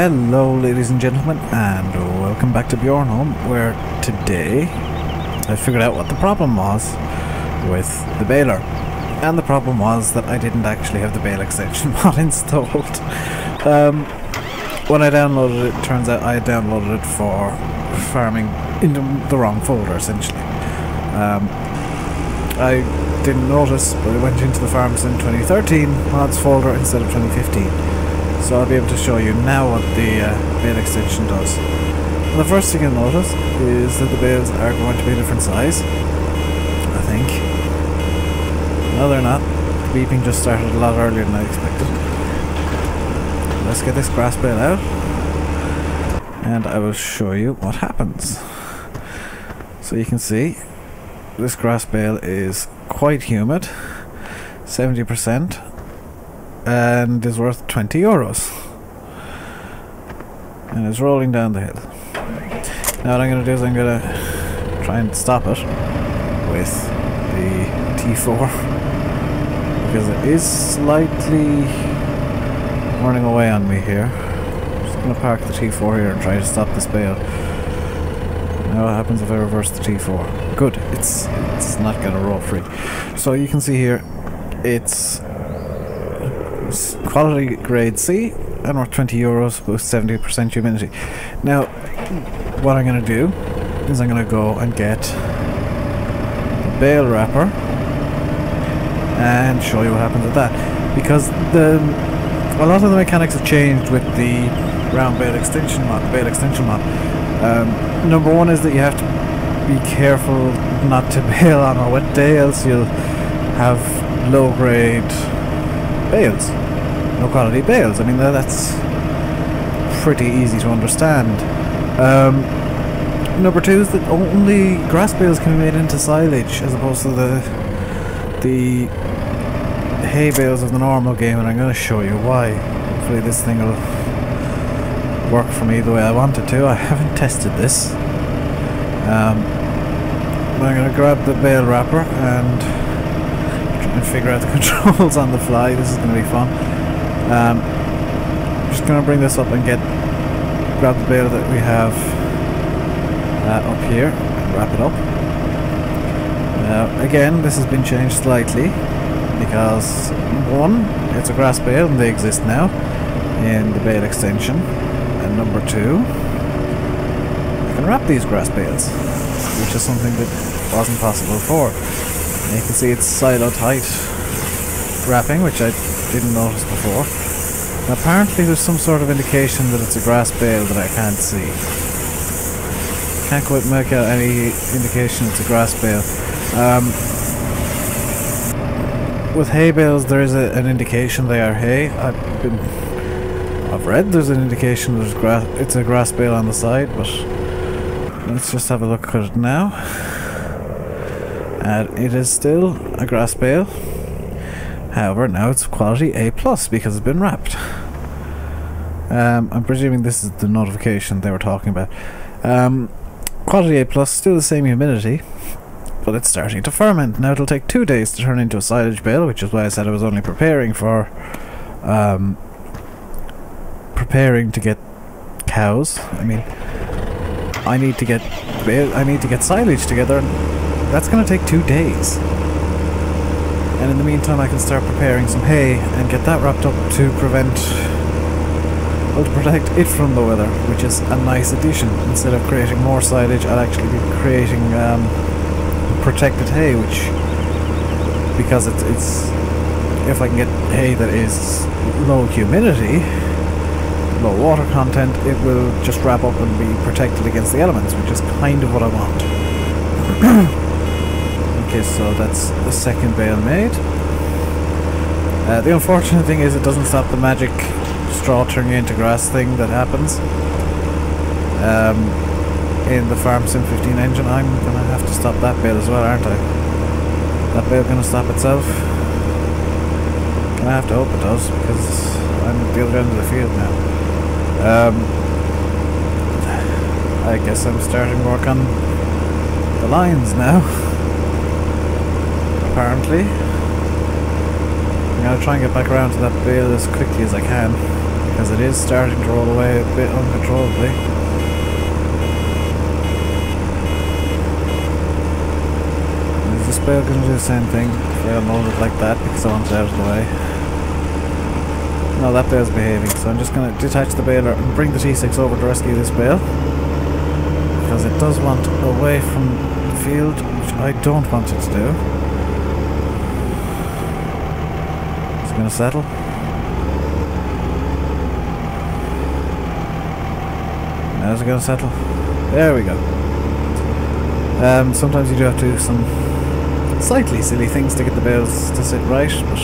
Hello ladies and gentlemen, and welcome back to Bjornholm, where today I figured out what the problem was with the baler. And the problem was that I didn't actually have the bale extension mod installed. When I downloaded it, turns out I had downloaded it for farming into the wrong folder essentially. I didn't notice, but I went into the Farms in 2013 mods folder instead of 2015. So I'll be able to show you now what the bale extension does. And the first thing you'll notice is that the bales are going to be a different size, I think. No, they're not. The beeping just started a lot earlier than I expected. Let's get this grass bale out, and I will show you what happens. So you can see this grass bale is quite humid, 70%, and is worth €20. And it's rolling down the hill. Now what I'm going to do is I'm going to try and stop it with the T4, because it is slightly running away on me here. I'm just going to park the T4 here and try to stop this bale. Now what happens if I reverse the T4? Good, it's not going to roll free. So you can see here, it's quality grade C and worth €20 with 70% humidity. Now what I'm going to do is I'm going to go and get the bale wrapper and show you what happens with that, because a lot of the mechanics have changed with the round bale extension mod, number one is that you have to be careful not to bale on a wet day, else you'll have low grade bales, no quality bales. I mean, that's pretty easy to understand. Number two is that only grass bales can be made into silage as opposed to the hay bales of the normal game, and I'm going to show you why. Hopefully this thing will work for me the way I want it to. I haven't tested this. I'm going to grab the bale wrapper and try and figure out the controls on the fly. This is going to be fun. I'm just going to bring this up and grab the bale that we have up here and wrap it up. Again, this has been changed slightly because one, it's a grass bale and they exist now in the bale extension, and number two, I can wrap these grass bales, which is something that wasn't possible before. And you can see it's silo tight wrapping, which I didn't notice before. And apparently there's some sort of indication that it's a grass bale that I can't see. Can't quite make out any indication it's a grass bale. With hay bales there is an indication they are hay. I've read there's an indication it's a grass bale on the side, but let's just have a look at it now. And it is still a grass bale. However, now it's quality A+ because it's been wrapped. I'm presuming this is the notification they were talking about. Quality A+, still the same humidity, but it's starting to ferment. Now it'll take 2 days to turn into a silage bale, which is why I said I was only preparing to get cows. I mean, I need to get silage together, and that's going to take 2 days. And in the meantime I can start preparing some hay and get that wrapped up to protect it from the weather, which is a nice addition. Instead of creating more silage, I'll actually be creating protected hay, which, because it's if I can get hay that is low humidity, low water content, it will just wrap up and be protected against the elements, which is kind of what I want. Okay, so that's the second bale made. The unfortunate thing is it doesn't stop the magic straw turning into grass thing that happens in the Farm Sim 15 engine. I'm gonna have to stop that bale as well, aren't I? That bale gonna stop itself? I have to hope it does, because I'm at the other end of the field now. I guess I'm starting work on the lines now. Apparently. I'm going to try and get back around to that bale as quickly as I can, because it is starting to roll away a bit uncontrollably. Is this bale going to do the same thing if I unload it like that because I want it out of the way? No, that bale's behaving, so I'm just going to detach the baler and bring the T6 over to rescue this bale, because it does want away from the field, which I don't want it to do. It's going to settle. Now is it going to settle? There we go. Sometimes you do have to do some slightly silly things to get the bales to sit right, but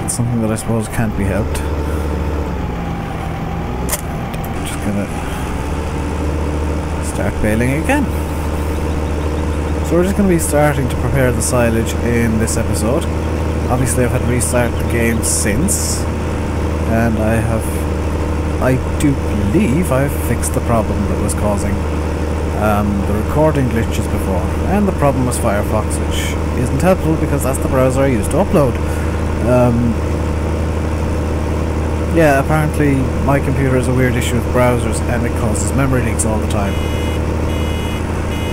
it's something that I suppose can't be helped. And I'm just gonna start baling again. So we're just going to be starting to prepare the silage in this episode. Obviously I've had to restart the game since, and I do believe I've fixed the problem that was causing the recording glitches before, and the problem was Firefox, which isn't helpful because that's the browser I use to upload. Yeah, apparently my computer has a weird issue with browsers and it causes memory leaks all the time.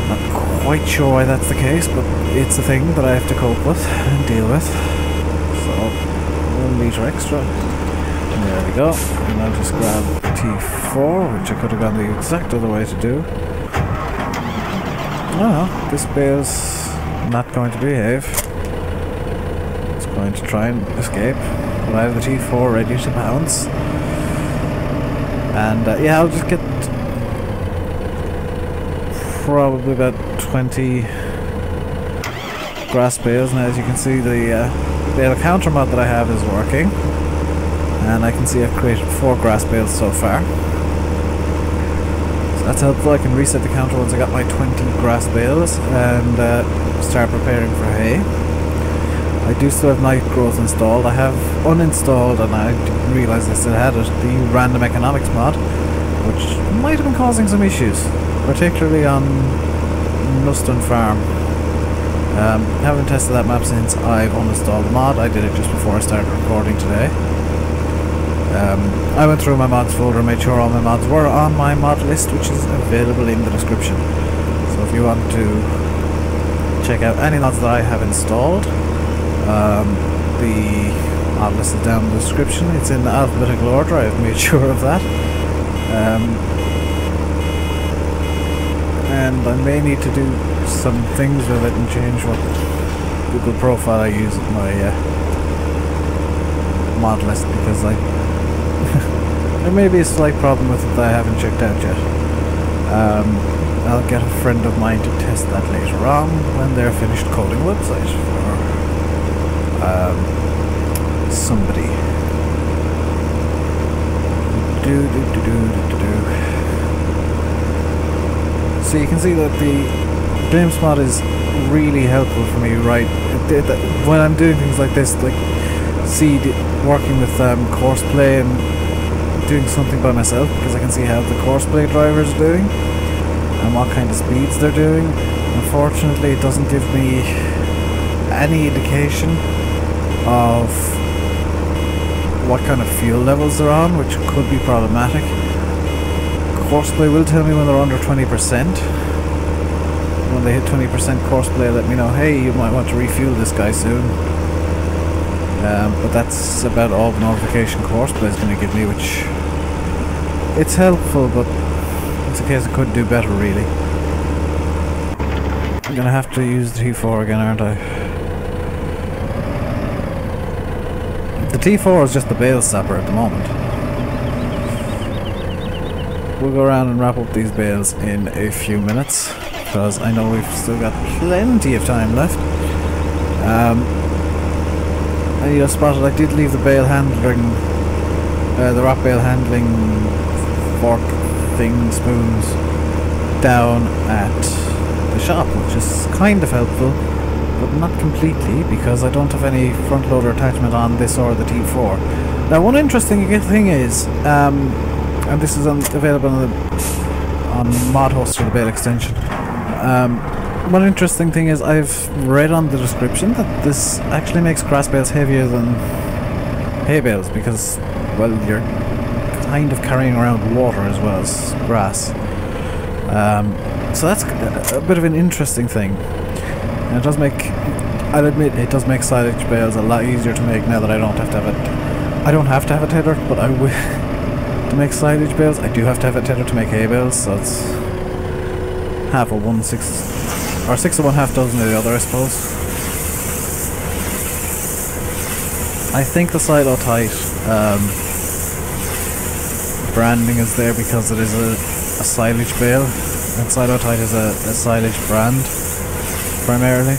Not quite sure why that's the case, but it's a thing that I have to cope with and deal with. So, 1 litre extra. There we go. And I'll just grab T4, which I could have gone the exact other way to do. Oh, this bale's not going to behave. It's going to try and escape. But I have the T4 ready to bounce. And yeah, I'll just get probably about 20 grass bales. Now as you can see, the bale counter mod that I have is working. And I can see I've created 4 grass bales so far. So that's helpful. I can reset the counter once I got my 20 grass bales and start preparing for hay. I do still have night growth installed. I have uninstalled, and I didn't realise I still had it, the random economics mod, which might have been causing some issues, particularly on Nuston Farm. Haven't tested that map since I've uninstalled the mod. I did it just before I started recording today. I went through my mods folder and made sure all my mods were on my mod list, which is available in the description. So if you want to check out any mods that I have installed, the mod list is down in the description. It's in alphabetical order, I've made sure of that. And I may need to do some things with it and change what Google profile I use in my mod list, because there may be a slight problem with it that I haven't checked out yet. I'll get a friend of mine to test that later on when they're finished coding a website for somebody. So you can see that the Glimpse mod is really helpful for me, right? When I'm doing things like this, like working with courseplay and doing something by myself, because I can see how the courseplay drivers are doing and what kind of speeds they're doing. Unfortunately, it doesn't give me any indication of what kind of fuel levels they're on, which could be problematic. Courseplay will tell me when they're under 20%. When they hit 20% courseplay, let me know, hey, you might want to refuel this guy soon. But that's about all the notification courseplay is going to give me, which it's helpful, but it's a case I could do better, really. I'm going to have to use the T4 again, aren't I? The T4 is just the bale stopper at the moment. We'll go around and wrap up these bales in a few minutes, because I know we've still got plenty of time left. And you spotted I did leave the bale handling, the rock bale handling fork thing, spoons, down at the shop, which is kind of helpful, but not completely, because I don't have any front loader attachment on this or the T4. Now, one interesting thing is, and this is available on mod host for the Bale extension. One interesting thing is I've read on the description that this actually makes grass bales heavier than hay bales, because well, you're kind of carrying around water as well as grass. So that's a bit of an interesting thing. And it does make, I'll admit, it does make silage bales a lot easier to make now that I don't have to have it. I don't have to have a tether, but I will. To make silage bales, I do have to have a tether to make hay bales, so it's half of one, six, or 6 of one, half dozen of the other, I suppose. I think the silo tight branding is there because it is a silage bale, and silo tight is a silage brand primarily.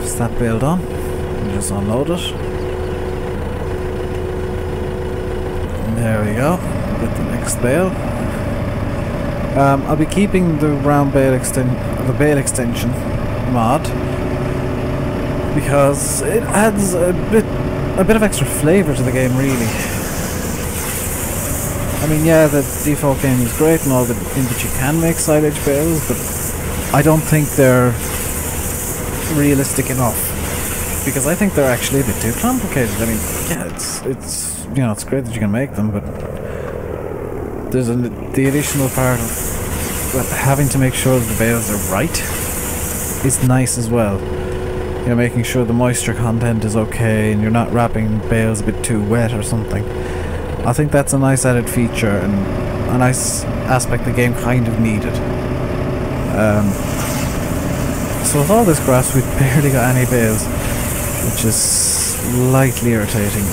Just that bale done, and just unload it. There we go. Get the next bale. I'll be keeping the round bale the bale extension mod because it adds a bit of extra flavour to the game, really. I mean, yeah, the default game is great and all, in that you can make silage bales, but I don't think they're realistic enough because I think they're actually a bit too complicated. I mean, yeah, it's you know, it's great that you can make them, but there's the additional part of having to make sure that the bales are right is nice as well. You know, making sure the moisture content is okay and you're not wrapping bales a bit too wet or something. I think that's a nice added feature and a nice aspect the game kind of needed. So with all this grass, we've barely got any bales, which is slightly irritating.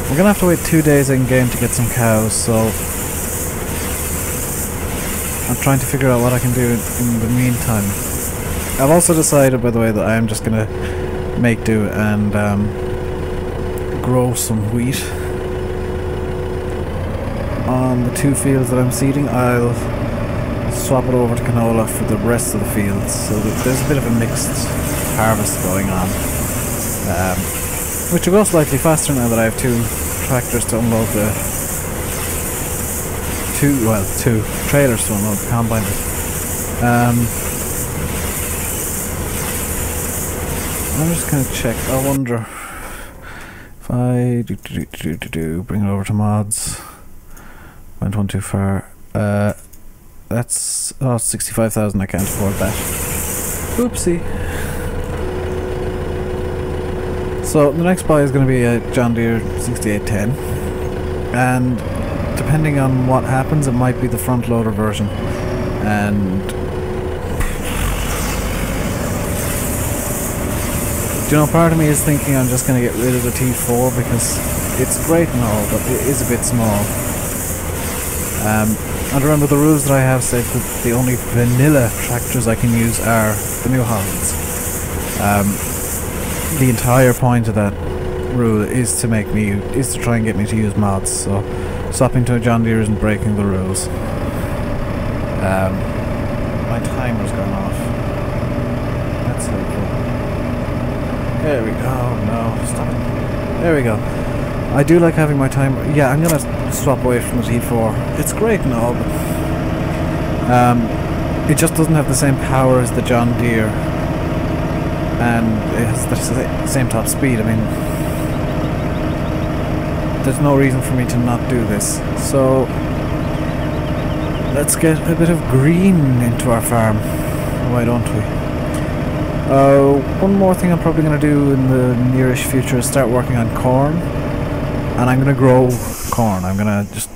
We're gonna have to wait 2 days in game to get some cows, so I'm trying to figure out what I can do in the meantime. I've also decided, by the way, that I am just gonna make do and grow some wheat on the 2 fields that I'm seeding. I'll swap it over to canola for the rest of the fields, so that there's a bit of a mixed harvest going on. Which will go slightly faster now that I have 2 tractors to unload the... 2 trailers to unload the combine. I'm just gonna check. I wonder if I bring it over to mods. Went one too far. That's 65,000. I can't afford that. Oopsie. So the next buy is going to be a John Deere 6810, and depending on what happens, it might be the front loader version. And do you know, part of me is thinking I'm just going to get rid of the T4 because it's great and all, but it is a bit small. And remember, the rules that I have said that the only vanilla tractors I can use are the new Hollands. The entire point of that rule is to try and get me to use mods, so swapping to a John Deere isn't breaking the rules. My timer's gone off. That's helpful. There we go. Oh no, stop it. There we go. I do like having my timer. Yeah, I'm gonna swap away from the T4. It's great and all, but it just doesn't have the same power as the John Deere. And it has the same top speed. I mean, there's no reason for me to not do this. So let's get a bit of green into our farm. Why don't we? One more thing I'm probably going to do in the nearish future is start working on corn. And I'm going to grow corn. I'm going to just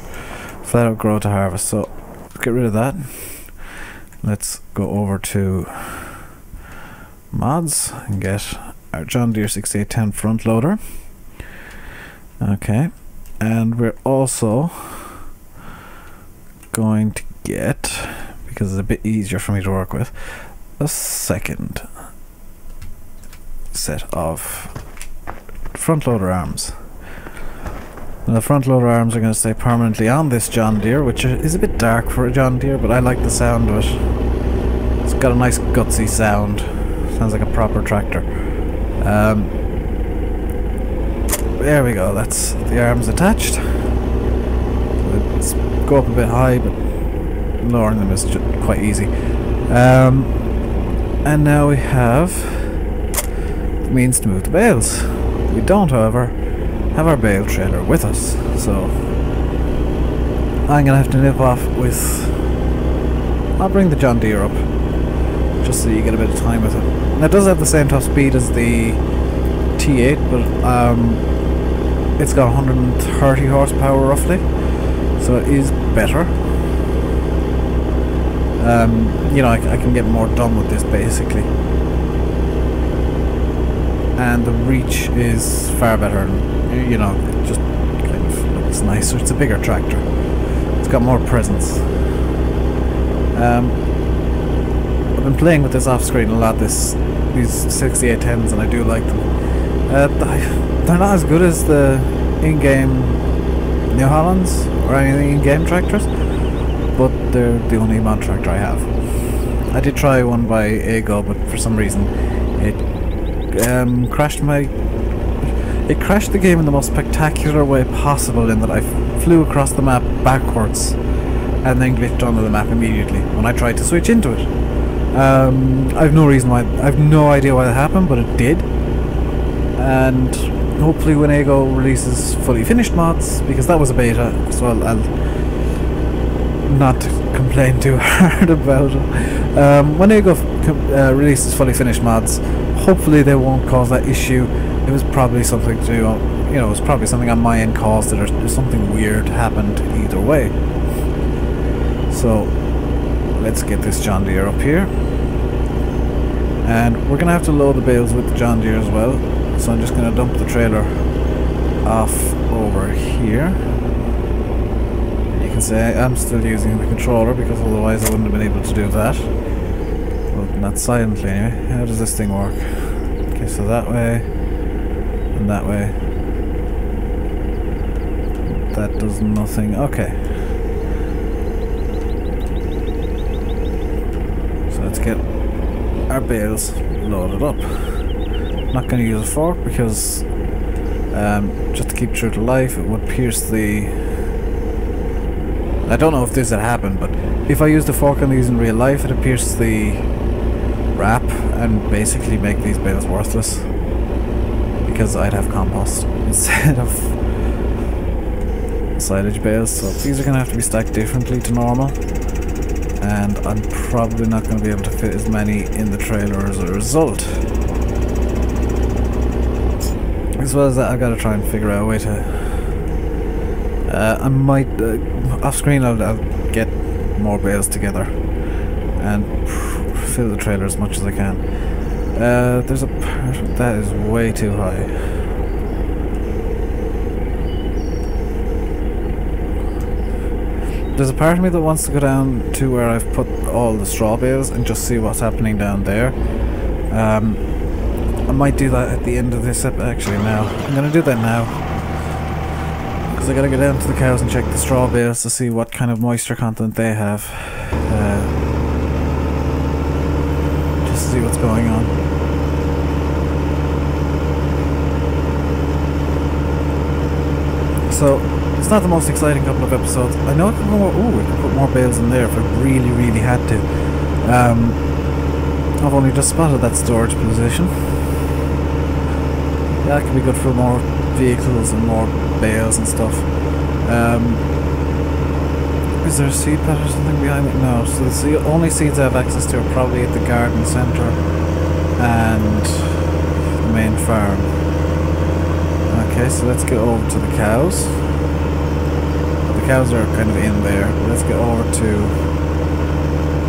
flat out grow to harvest. So let's get rid of that. Let's go over to mods and get our John Deere 6810 front loader. Okay, and we're also going to get, because it's a bit easier for me to work with, a second set of front loader arms. Now the front loader arms are going to stay permanently on this John Deere, which is a bit dark for a John Deere, but I like the sound of it. It's got a nice gutsy sound. Sounds like a proper tractor. There we go, that's the arms attached. Let's go up a bit high, but lowering them is quite easy. And now we have means to move the bales. We don't, however, have our bale trailer with us, so I'm gonna have to nip off with... I'll bring the John Deere up, just so you get a bit of time with it. Now it does have the same top speed as the T8, but it's got 130 horsepower roughly, so it is better. You know, I can get more done with this basically. And the reach is far better, and, you know, it just kind of looks nicer. It's a bigger tractor. It's got more presence. I've been playing with this off screen a lot, these 6810s, and I do like them. They're not as good as the in-game New Hollands or any in-game tractors, but they're the only mod tractor I have. I did try one by Ago, but for some reason it crashed the game in the most spectacular way possible, in that I flew across the map backwards and then glitched onto the map immediately when I tried to switch into it. I've no idea why that happened, but it did. And hopefully when Ago releases fully finished mods, because that was a beta, so I'll not complain too hard about it. When Ago releases fully finished mods, hopefully they won't cause that issue. It was probably something to do, you know, it was probably something on my end caused it, or something weird happened either way. So let's get this John Deere up here, and we're gonna have to load the bales with the John Deere as well. So I'm just gonna dump the trailer off over here. You can say I'm still using the controller, because otherwise I wouldn't have been able to do that. Well, not silently anyway. How does this thing work? Okay, so that way and that way. That does nothing. Okay. So let's get our bales loaded up. I'm not going to use a fork because just to keep true to life, it would pierce the... I don't know if this had happened, but if I used a fork on these in real life, it'd pierce the wrap and basically make these bales worthless, because I'd have compost instead of silage bales. So these are going to have to be stacked differently to normal, and I'm probably not going to be able to fit as many in the trailer as a result. As well as that, I've got to try and figure out a way to... I might... off screen I'll get more bales together and fill the trailer as much as I can. There's a part that is way too high. There's a part of me that wants to go down to where I've put all the straw bales and just see what's happening down there. I might do that at the end of this episode. Actually, now I'm going to do that now, because I got to go down to the cows and check the straw bales to see what kind of moisture content they have, just to see what's going on. So it's not the most exciting couple of episodes. I know I can go more. Ooh, we can put more bales in there if I really, really had to. I've only just spotted that storage position. That could be good for more vehicles and more bales and stuff. Is there a seed pad or something behind it? No. So the only seeds I have access to are probably at the garden centre and the main farm. Okay, so let's get over to the cows. The cows are kind of in there. Let's get over to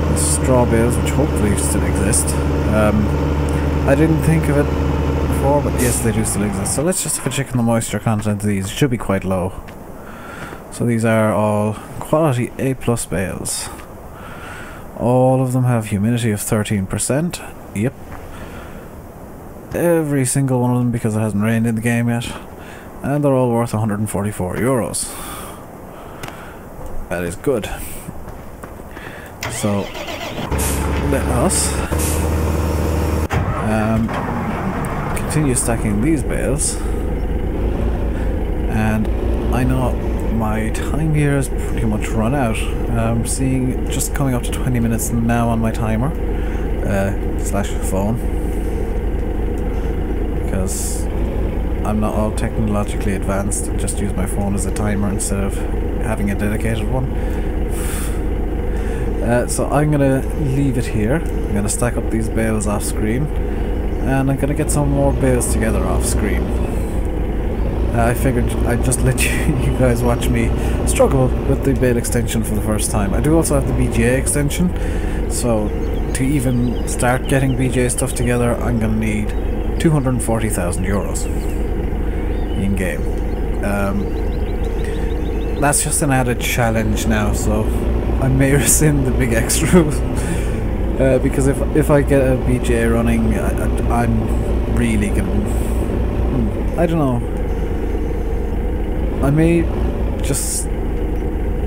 the straw bales, which hopefully still exist. I didn't think of it before, but yes, they do still exist. So let's just have a check on the moisture content of these. It should be quite low. So these are all quality A+ bales. All of them have humidity of 13%. Yep. Every single one of them, because it hasn't rained in the game yet. And they're all worth €144. That is good. So let us continue stacking these bales, and I know my time here has pretty much run out. I'm seeing just coming up to 20 minutes now on my timer / phone. because I'm not all technologically advanced and just use my phone as a timer instead of having a dedicated one. So I'm going to leave it here. I'm going to stack up these bales off screen, and I'm going to get some more bales together off screen. I figured I'd just let you guys watch me struggle with the bale extension for the first time. I do also have the BGA extension, so to even start getting BGA stuff together I'm going to need 240,000 euros in game. That's just an added challenge now, so I may rescind the big extra because if I get a BGA running, I'm really gonna... I don't know. I may just...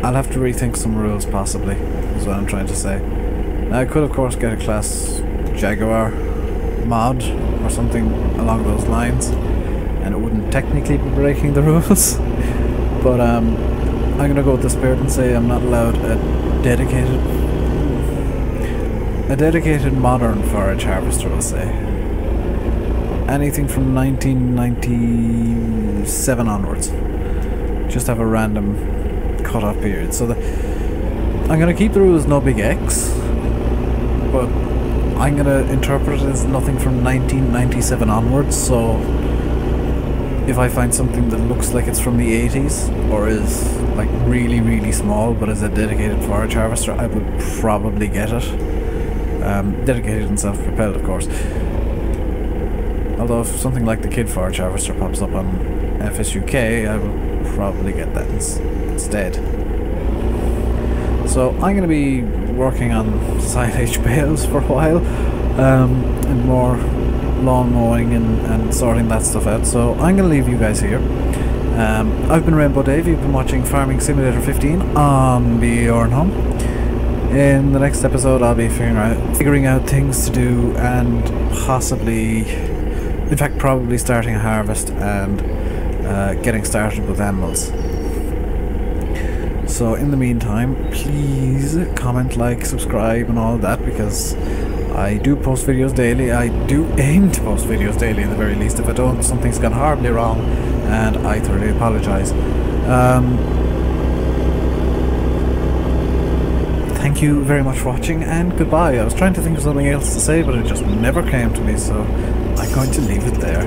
I'll have to rethink some rules possibly, is what I'm trying to say. Now I could of course get a class Jaguar mod or something along those lines, and it wouldn't technically be breaking the rules. But I'm gonna go with the spirit and say I'm not allowed a dedicated modern forage harvester, we'll say. Anything from 1997 onwards. Just have a random cut-off period. So I'm going to keep the rules no big X, but I'm going to interpret it as nothing from 1997 onwards. So if I find something that looks like it's from the 80s or is like really really small but is a dedicated forage harvester, I would probably get it. Dedicated and self-propelled, of course. Although if something like the kid forage harvester pops up on FSUK, I will probably get that instead. So I'm going to be working on silage bales for a while, and more lawn mowing and sorting that stuff out. So I'm going to leave you guys here. I've been Rainbow Dave. You've been watching Farming Simulator 15 on Bjornholm. In the next episode I'll be figuring out things to do and possibly, in fact probably starting a harvest and getting started with animals. So in the meantime, please comment, like, subscribe and all that, because I do post videos daily. I do aim to post videos daily at the very least. If I don't, something's gone horribly wrong and I thoroughly apologise. Thank you very much for watching and goodbye. I was trying to think of something else to say but it just never came to me, so I'm going to leave it there.